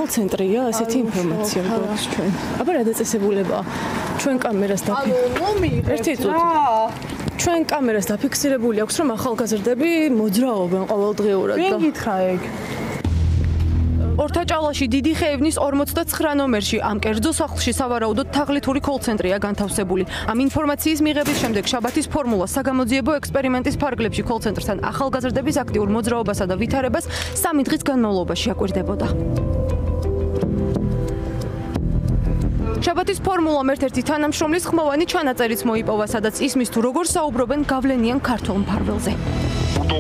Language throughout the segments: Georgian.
call center-ია, ასეთი ინფორმაცია გვაქვს ჩვენ. აბა რა დაწესებულებაა? ჩვენ კამერას ჩვენ კამერას დაფიქსირებული აქვს, რომ ახალგაზრდები მოძრაობენ ყოველდღიურად და. ვინ გითხრა ეგ? ორთაჭალაში დიდი ხეივნის 49 ნომერში ამ კერძო სახლში სავარაუდოდ თაღლითური call center-ია განთავსებული. ამ ინფორმაციის მიღების შემდეგ შაბათის ფორმულა საგამოძიებო ექსპერიმენტის ფარგლებში call center-თან ახალგაზრდების აქტიურ მოძრაობასა და ვითარებას 3 დღის განმავლობაში აკვირდებოდა. შაბათის ფორმულამ ერთ-ერთი თანამშრომლის ხმოვანი ჩანაწერიც მოიპოვა, სადაც ისმის თუ როგორ საუბრობენ გავლენიან ქართულ მფარველზე.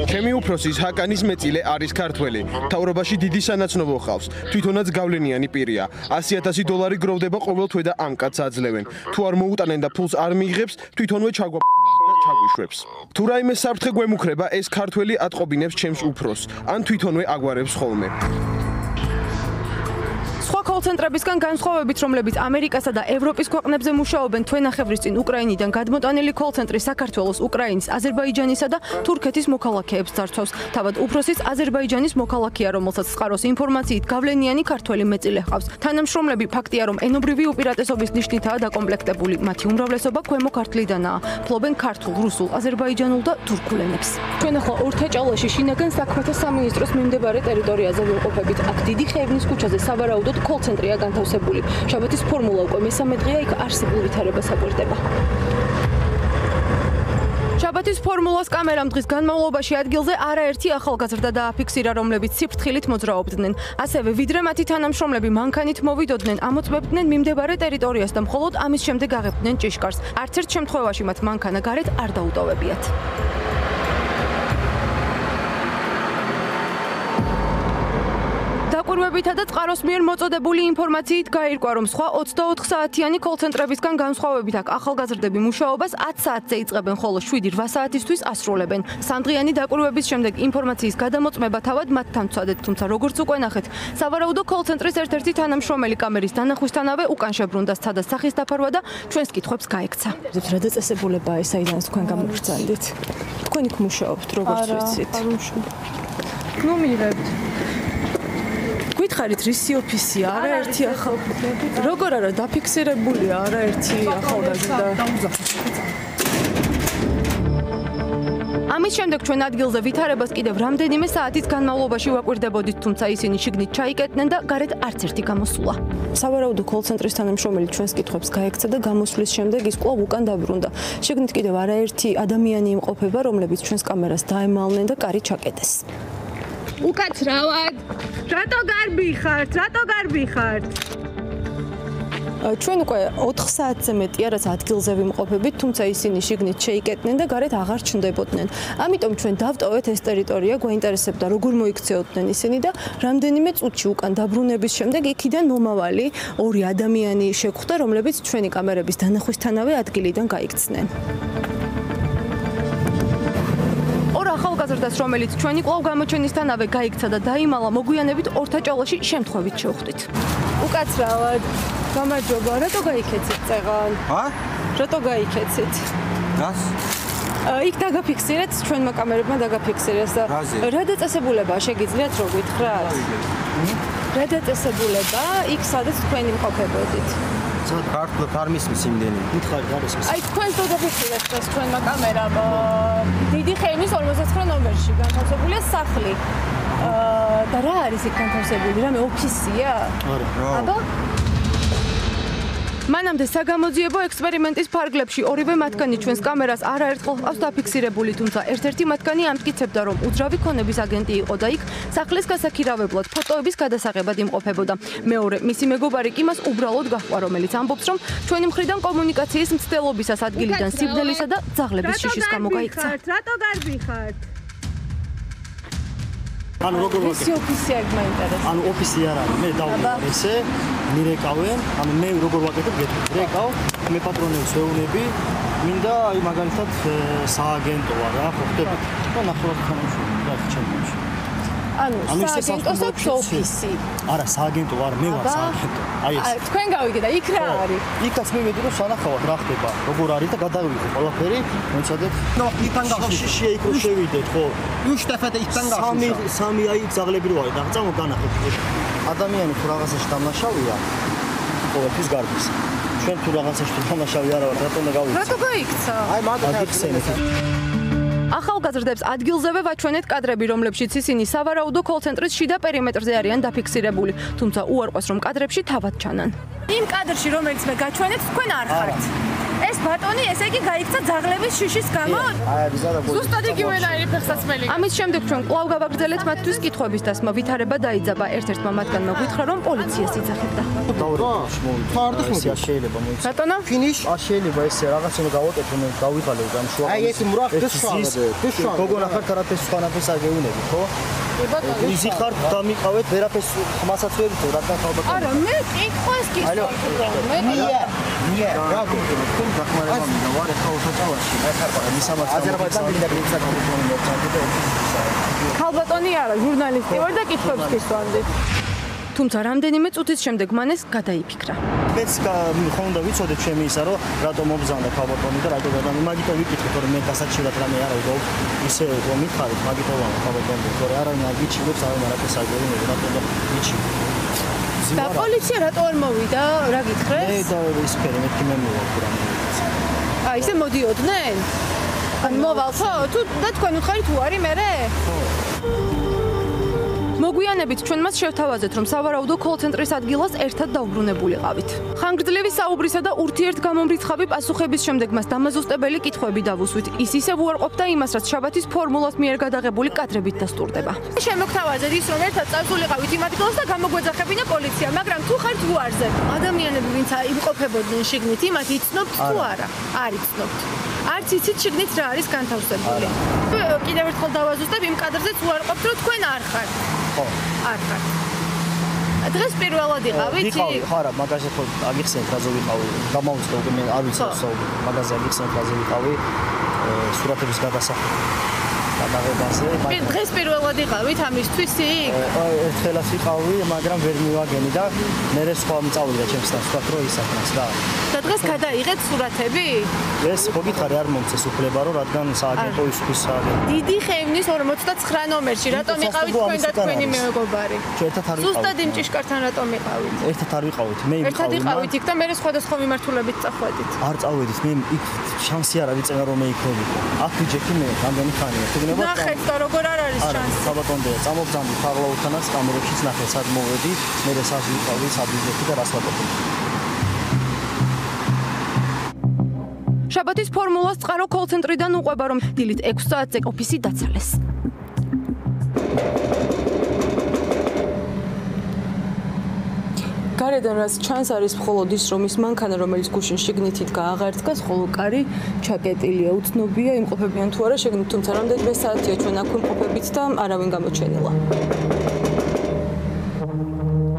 ჩემი უფროსის ჰაკანის მეწილე არის ქართველი. მთავრობაში დიდი სანაცნობო ხავს. თვითონაც გავლენიანი პირია. $100,000 გროვდება ყოველ თვე და ამ კაცს აძლევენ. თუ არ მოუტანენ და ფულს არ მიიღებს, თვითონვე ჩაგვიშვებს. თუ რაიმე საფრთხე გვემუქრება, ეს ქართველი ატყობინებს ჩემს უფროსს, ან თვითონვე აგვარებს ხოლმე. სხვა call center-ებისგან განსხვავებით, რომლებიც ამერიკასა და ევროპის ქვეყნებზე მუშაობენ, თვენახევრის წინ უკრაინიდან გადმოტანილი call center-ი საქართველოს, უკრაინის, აზერბაიჯანისა და თურქეთის მოქალაქეებს ძარცვავს. თავად უფროსიც აზერბაიჯანის მოქალაქეა, რომელსაც წყაროს ინფორმაციით გავლენიანი ქართველი მეწილე ჰყავს. თანამშრომლები ფაქტია, რომ ენობრივი უპირატესობის ნიშნითაა დაკომპლექტებული. მათი უმრავლესობა ქვემო ქართლიდანაა. ფლობენ ქართულ, რუსულ, აზერბაიჯანულ და თურქულ ენებს. ჩვენ ახლა ორთაჭალაში შინაგან საქმეთა სამინისტროს მიმდებარე ტერიტორიაზე ვიმყოფებით. აქ დიდი ხეივნის ქუჩაზე სავარაუდოდ call center-ია განთავსებული. შაბათის ფორმულა უკვე მესამე დღეა იქ არსებულ ვითარებას აკვირდება. შაბათის ფორმულას კამერამ დღის განმავლობაში ადგილზე არაერთი ახალგაზრდა დააფიქსირა, რომლებიც სიფრთხილით მოძრაობდნენ. ასევე ვიდრე მათი თანამშრომლები მანქანით მოვიდოდნენ, ამოწმებდნენ მიმდებარე ტერიტორიას და მხოლოდ ამის შემდეგ აღებდნენ ჭიშკარს. არც ერთ შემთხვევაში მათ მანქანა გარეთ არ დაუტოვებიათ. დაკვირვებითა და წყაროს მიერ მოწოდებული ინფორმაციით გაირკვა, რომ სხვა 24 საათიანი call center-ებისგან განსხვავებით აქ ახალგაზრდები მუშაობას 10 საათზე იწყებენ, ხოლო 7-8 საათისთვის ასრულებენ. სამდღიანი დაკვირვების შემდეგ ინფორმაციის გადამოწმება თავად მათთან ვცადეთ, თუმცა როგორც უკვე ნახეთ, სავარაუდო call center-ის ერთ-ერთი თანამშრომელი კამერის დანახვისთანავე უკან შებრუნდა, სცადა სახის დაფარვა და ჩვენს კითხვებს გაექცა. რა დაწესებულებაა ეს, საიდანაც თქვენ გამოგბრძანდით? თქვენ იქ მუშაობთ, როგორც ვიცით? ნუ მიღებთ. გითხარით რისი ოფისია, არაერთი როგორ არა დაფიქსირებულია არაერთი ახალგაზრდა. ამის შემდეგ ჩვენ ადგილზე ვითარებას კიდევ რამდენიმე საათის განმავლობაში ვაკვირდებოდით, თუმცა ისინი შიგნით ჩაიკეტნენ და გარეთ არც ერთი გამოსულა. სავარაუდო call center-ის თანამშრომელი ჩვენს კითხვებს გაექცა და გამოსვლის შემდეგ ის კვლავ უკან დაბრუნდა. შიგნით კიდევ არაერთი ადამიანი იმყოფება, რომლებიც ჩვენს კამერას დაემალნენ და კარი ჩაკეტეს. უკაცრავად. რატო გარბი ხართ? ჩვენ უკვე 4 საათზე მეტია, რაც ადგილზე ვიმყოფებით, თუმცა ისინი შიგნით შეიკეტნენ და გარეთ აღარ ჩნდებოდნენ. ამიტომ ჩვენ დავტოვეთ ეს ტერიტორია, გვაინტერესებდა როგორ მოიქცეოდნენ ისინი და რამდენიმე წუთში უკან დაბრუნების შემდეგ იქიდან მომავალი 2 ადამიანი შეგვხვდა, რომლებიც ჩვენი კამერების დანახვისთანავე ადგილიდან გაიქცნენ. ახალგაზრდას, რომელიც ჩვენი კვლავ გამოჩენისთანავე გაიქცა და დაიმალა, მოგვიანებით ორთაჭალაში შემთხვევით შევხვდით. უკაცრავად. გამარჯობა, რატო გაიქეცით წეღან? რატო გაიქეცით? რას? იქ დაგაფიქსირეთ, ჩვენმა კამერებმა დაგაფიქსირეს და რა დაწესებულებაა, შეგიძლიათ რო გითხრათ? რა დაწესებულებაა იქ, სადაც თქვენ იმყოფებოდით? ქართულად არ მისმის იმდენი. გითხარი რა ისმის? აი თქვენს დაგაფიქსირეთ ეს ჩვენმა კამერამ დიდი ხეივნის 49 ნომერში განთავსებულია სახლი. და რა არის იქ განთავსებული? რამე ოფისია? არა. აბა მანამდე საგამოძიებო ექსპერიმენტის ფარგლებში ორივე მათგანი ჩვენს კამერას არაერთხელ ჰყავს დაფიქსირებული, თუმცა ერთ-ერთი მათგანი ამტკიცებდა, რომ უძრავი ქონების აგენტი იყო და იქ სახლის გასაქირავებლად ფოტოების გადასაღებად იმყოფებოდა. მეორე, მისი მეგობარი კი მას უბრალოდ გაჰყვა,రించి ამბობს, რომ ჩვენი მხრიდან კომუნიკაციის მცდელობისას ადგილიდან სიბნელისა და ძაღლების შიშის გამო გაიქცა. რატო გარბი ხართ? ანუ როგორ ვაკეთებ? ოფისი აქ მაინტერესებს. ანუ ოფისი არ არის, მე დავუყარ ესე, მირეკავენ, ანუ მე როგორ ვაკეთებ, გეტყვი. რეკავ, მე პატრონებს ვეუნები, მინდა აი მაგალითად სააგენტოა რა, ხო ხდება? და ნახევარ თანამშრომელი რა ჩემში. ანუ სააგენტოს აქვს ოფისი. არა, სააგენტო არ, მე ვარ სააგენტო. აი ეს. თქვენ გავიგეთ და იქ რა არის? იქაც მე მედი რომ სანახავად რა ხდება, როგორ არის და გადავიღო ყველაფერი, მოიცადეთ. ნო, იქან გახშიშია იქ რო შევიდეთ, ხო? უშტაფად იქან გახშიშა. სამი აი ზაღლები რო არის და წამო განახეთ. ადამიანი თუ რაღაცაში დამნაშავეა, ყოველთვის გარბის. ჩვენ თუ რაღაცაში დამნაშავე არა ვართ, რატომ და გავიქცე? რატო გაიქცა? აი მაგათ აღიხსენეთ. ახალგაზრდებს ადგილზევე ვაჩვენეთ კადრები, რომლებშიც ისინი სავარაუდო კოლ-ცენტრის შიდა პერიმეტრზე არიან დაფიქსირებული, თუმცა უარყვეს რომ კადრებში თავად ჩანან. იმ კადრში, რომელიც მე გაჩვენეთ, თქვენ არ ხართ. ეს ბატონი, ესე იგი, გაიქცა ძაღლების შიშის გამო? ზუსტად იგივენაირი ფეხსაცმელი. ამის შემდეგ ჩვენ კვლავ გავაგრძელეთ მათთვის კითხვების დასმა, ვითარება დაიძაბა. ერთ-ერთმა მათგანმა გითხრა, რომ პოლიციას იძახებდა. შეიძლება მოიცადო. ბატონო, ფინიშ არ შეიძლება ესე რაღაცა უნდა გავაკეთო, მე გავიყალებ ამ შუა. აი ეს მურახდეს შევადე. გოგონა ხარ თერაპევტს სხვანაირად აგეუნები, ხო? იზი ხარ დამიყავეთ, ვერაფერს ხმასაც ვერ ვიტო, რადგან ხალბატონი. არა, მე კითხვას გისურვებ. მე რა გქონდა დახმარება მინდა ვარ ახლა უსაწავაში. აზერბაიჯანი და გრიგზაკოვი მოწადდა. ხალბატონი არა, ჟურნალისტი ვარ და კითხვებს გისვამდი. თუმცა რამდენიმე წუთის შემდეგ მან ეს გადაიფიქრა. მეც ხონდა ვიცოდე ჩემი ისა რომ რატომ მობზანდა ხალბატონი და რატომ გადამი მაგითო ვიკითხეთ რომ მე გასაჩივრად რამე არა ვიყო ისე რომ მითხარით მაგითო ვარ ხალბატონი თორე არა მე აგიჩილებს არა არაფერს აგეუნები რატომ და ვიჩი და პოლიცია რატო არ მოვიდა? რა გითხრეს? მე და ის ფერი მეთქი მე მოვაქვს რა აი ესე მოდიოდნენ? ან მოვალ ხო? თუ და თქვენ უთხარით უარი მერე? ხო. მოგვიანებით ჩვენ მას შევთავაზეთ, რომ სავარაუდო კოლ-ცენტრის ადგილას ერთად დაუბრუნებულიყავით. ხანგრძლივი საუბრისა და ურთიერთგამომრიცხავი პასუხების შემდეგ მას დამაზუსტებელი კითხვები დავუსვით. ის ისევ უარყოფდა იმას, რაც შაბათის ფორმულას მიერ გადაღებული კადრებით დასტურდება. შემოგთავაზეთ ის, რომ ერთად წავსულიყავით იმ ადგილას და გამოგვეძახებინა პოლიცია, მაგრამ თუ ხართ უარზე. ადამიანები, ვინც იმყოფებოდნენ შიგნით, იმათ იცნობთ თუ არა? არ იცნობთ. არც იცით შიგნით რა არის განთავსებული. კიდევ ერთხელ დავაზუსტებ, იმ კადრზეც უარყოფთ, რომ თქვენ არ ხართ. ხო. არ ხართ. დღეს პირველად იყავით? ვიყავი, ხო არა, მაგაზე ხო აგიხსენეთ რაზე ვიყავი. გამოვიწყე უკვე მე არ ვიცი რა მაგაზე აგიხსენეთ რაზე ვიყავი. სურათების გადასახადი. გადაღებაზე. დღეს პირველად იყავით ამისთვის იქ? ერთხელაც ვიყავი, მაგრამ ვერ მივაგენი და მე სხვა მწავიდა ჩემსთან, თქვა რომ ისახნას რა. და დღეს გადაიღეთ სურათები? ეს ხო გითხარი არ მომწეს უფლება რომ რადგან სააგენტო ისთვის სააგენტო. დიდი ხევნის 49 ნომერში რატომ იყავით თქვენ და თქვენი მეგობარი? ერთად არ ვიყავით. ზუსტად იმ ჭიშკართან რატომ იყავით? ერთად არ ვიყავით, მე ვიყავი. ერთად იყავით იქ და მე სხვადასხვა მიმართულებით წახვედით. არ წავედით, მე იქ შანსი არ არის წენა რომ მე იქ მოვიდე. აქ ვიჯექი მე რამდენი ხანია. თუნდაც ნახეთ და როგორ არ არის შანსი. საბატონო, წამობძანდი ფაღლაურთანაც კამერებშიც ნახე, სად მოვედი, მე რასას ვიყავი, სად ვიჯექი და რას ვაკეთებ. შაბათის ფორმულას წყარო კოლ-ცენტრიდან უყვება, რომ დილით 6 საათზე ოფისი დაცალეს. გარედან რაც ჩანს არის მხოლოდ ის, რომ ის მანქანა, რომელიც გუშინ შიგნით იდგა, აღარ დგას, ხოლო კარი ჩაკეტილია. უცნობია, იმყოფებიან თუ არა შიგნით, თუმცა რამდენიმე საათია ჩვენ აქ ვიმყოფებით და არავინ გამოჩენილა.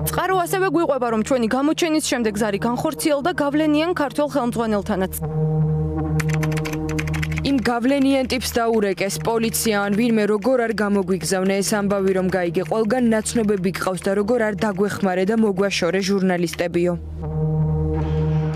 წყარო ასევე გვიყვება, რომ ჩვენი გამოჩენის შემდეგ ზარი განხორციელდა გავლენიან ქართველ ხელმძღვანელთანაც. იმ გავლენიან ტიპს დაურეკეს პოლიცია ან ვინმე როგორ არ გამოგვიგზავნე ეს ამბავი რომ გაიგე ყველგან ნაცნობები გყავს და როგორ არ დაგვეხმარე და მოგვაშორე ჟურნალისტებიო.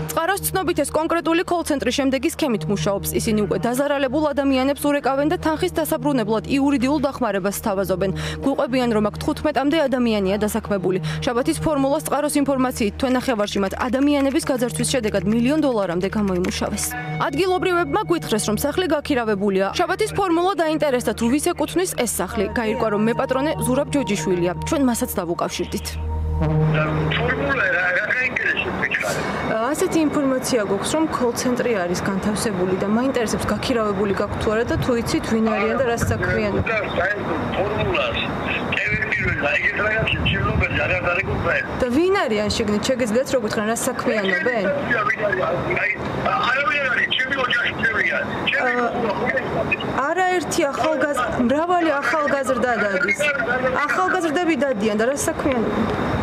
წყაროს ცნობით ეს კონკრეტული კოლ-ცენტრი შემდეგი სქემით მუშაობს. ისინი უკვე დაზარალებულ ადამიანებს ურეკავენ და თანხის დასაბრუნებლად იურიდიულ დახმარებას სთავაზობენ. გვიყვებიან, რომ აქ 15-მდე ადამიანია დასაქმებული. შაბათის ფორმულას წყაროს ინფორმაციით თქვენ ნახევარში მათ ადამიანების გაძარცვის შედეგად $1 მილიონამდე გამოიმუშავეს. ადგილობრივებმა გვითხრეს, რომ სახლი გაქირავებულია. შაბათის ფორმულა დაინტერესდა თუ ვის ეკუთვნის ეს სახლი. გაირკვა, რომ მეპატრონე ზურაბ ჯოჯიშვილია. ჩვენ მასაც დავუკავშირდით. ფორმულა რა გაინტერესებს ბიჭარე? ასეთი ინფორმაცია გვაქვს, რომ კოლ-ცენტრი არის განთავსებული და მაინტერესებს გაქირავებული გაქვთ თუ არა და თუ იცით ვინ არიან და რას საქმიანობენ. ფორმულას პირველ აიგეთ რაღაც ჩილობები არ დაგეკუთვნეთ. და ვინ არიან შეგნით? შეგიძლიათ რო გითხრან რას საქმიანობენ? არავინ არ არის, ჩემი ოჯახი წევრია. არაერთი მრავალი ახალგაზრდა დადის. ახალგაზრდები დადიან და რას საქმიანობენ?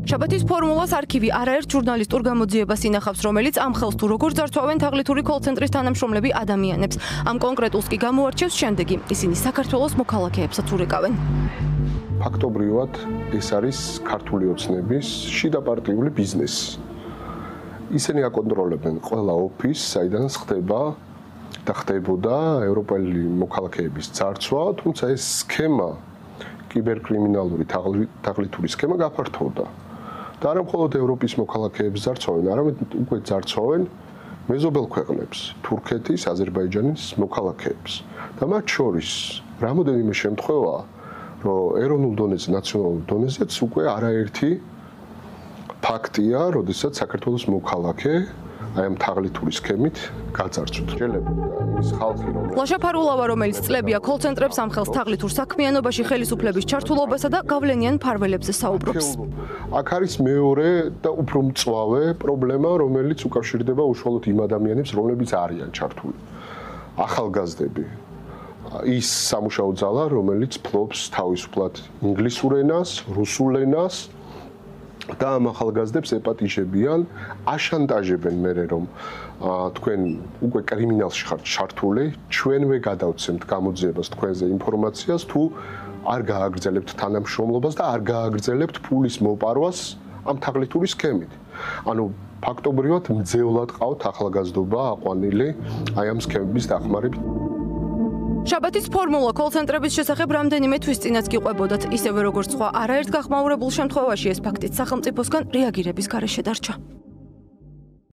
შაბათის ფორმულას არქივი არაერთ ჟურნალისტურ გამოძიებას ინახავს, რომელიც ამხელს თუ როგორ ძარცვავენ თაღლითური კოლ-ცენტრის თანამშრომლები ადამიანებს. ამ კონკრეტულს კი გამოარჩევს შემდეგი: ისინი საქართველოს მოქალაქეებსაც ურეკავენ. ფაქტობრივად ეს არის ქართული ოცნების შიდა პარტიული ბიზნესი. ისინი აკონტროლებენ ყველა ოფისს, საიდან ხდება და ხდებოდა ევროპელი მოქალაქეების ძარცვა, თუმცა ეს სქემა კიბერკრიმინალური თაღლითური სქემა გაფართოვდა. და არა მხოლოდ ევროპის მოქალაქეებს ძარცვავენ, არამედ უკვე ძარცვავენ მეზობელ ქვეყნებს, თურქეთის, აზერბაიჯანის მოქალაქეებს. და მათ შორის რამოდენიმე შემთხვევაა, რომ ეროვნულ დონეზე, ნაციონალურ დონეზეც უკვე არაერთი ფაქტია, როდესაც საქართველოს მოქალაქე აი ამ თაღლითური სქემით გაძარცვით. შეიძლება ის ხალხი რომელიც ლაშა ფარულავა, რომელიც წლებია კოლ-ცენტრებს ამხელს თაღლითურ საქმიანობაში ხელისუფლების ჩართულობასა და გავლენიან მფარველებზე საუბრობს. აქ არის მეორე და უფრო მწვავე პრობლემა, რომელიც უკავშირდება უშუალოდ იმ ადამიანებს, რომლებიც არიან ჩართული. ახალგაზრდები. ის სამუშაო ძალა, რომელიც ფლობს თავისუფლად ინგლისურ ენას, რუსულ ენას და ამ ახალგაზრდებს ეპატიჟებიან, აშანტაჟებენ მერე რომ თქვენ უკვე კრიმინალში ხართ ჩართული, ჩვენვე გადავცემთ გამოძიებას თქვენზე ინფორმაციას, თუ არ გააგრძელებთ თანამშრომლობას და არ გააგრძელებთ ფულის მოპარვას ამ თაღლითური სქემით. ანუ ფაქტობრივად მძევლად ყავთ ახალგაზრდობა აყვანილი აი ამ სქემების დახმარებით. შაბათის ფორმულა კოლ-ცენტრების შესახებ რამდენიმე თვის წინაც გიყვებოდათ, ისევე როგორც სხვა არაერთ გახმაურებულ შემთხვევაში ეს ფაქტიც სახელმწიფოსგან რეაგირების გარეშე დარჩა.